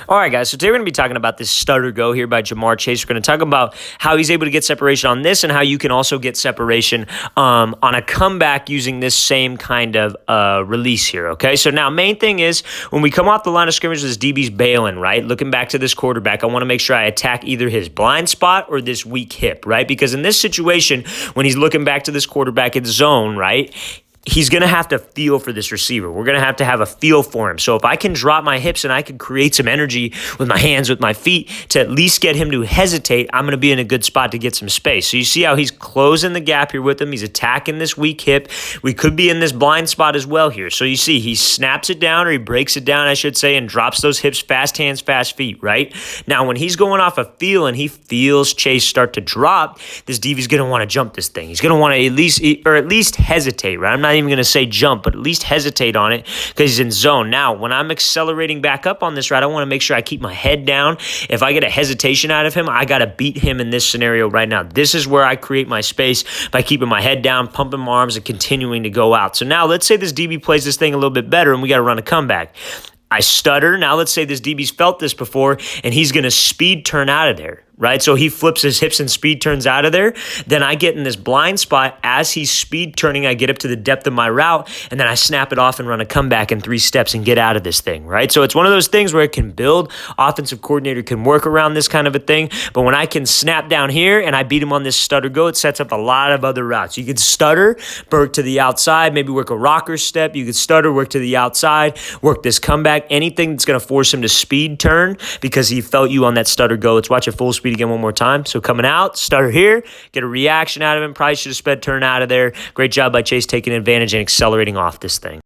All right, guys, so today we're going to be talking about this stutter go here by Jamar Chase. We're going to talk about how he's able to get separation on this and how you can also get separation on a comeback using this same kind of release here, okay? So now, main thing is when we come off the line of scrimmage, this DB's bailing, right? Looking back to this quarterback, I want to make sure I attack either his blind spot or this weak hip, right? Because in this situation, when he's looking back to this quarterback in zone, right, he's going to have to feel for this receiver. We're going to have a feel for him. So if I can drop my hips and I can create some energy with my hands, with my feet, to at least get him to hesitate, I'm going to be in a good spot to get some space. So you see how he's closing the gap here with him. He's attacking this weak hip. We could be in this blind spot as well here. So you see he snaps it down, or he breaks it down, I should say, and drops those hips, fast hands, fast feet, right? Now, when he's going off a feel and he feels Chase start to drop, this DB's going to want to jump this thing. He's going to want to at least hesitate, right? I'm not even going to say jump, but at least hesitate on it because he's in zone. Now, when I'm accelerating back up on this route, I want to make sure I keep my head down. If I get a hesitation out of him, I got to beat him in this scenario right now. This is where I create my space by keeping my head down, pumping my arms, and continuing to go out. So now let's say this DB plays this thing a little bit better and we got to run a comeback. I stutter. Now let's say this DB's felt this before and he's going to speed turn out of there, right? So he flips his hips and speed turns out of there. Then I get in this blind spot. As he's speed turning, I get up to the depth of my route, and then I snap it off and run a comeback in 3 steps and get out of this thing, right? So it's one of those things where it can build. Offensive coordinator can work around this kind of a thing. But when I can snap down here and I beat him on this stutter go, it sets up a lot of other routes. You could stutter, work to the outside, maybe work a rocker step. You could stutter, work to the outside, work this comeback, anything that's going to force him to speed turn because he felt you on that stutter go. Let's watch it full speed again one more time. So coming out, stutter here, get a reaction out of him. Probably should have sped turn out of there. Great job by Chase taking advantage and accelerating off this thing.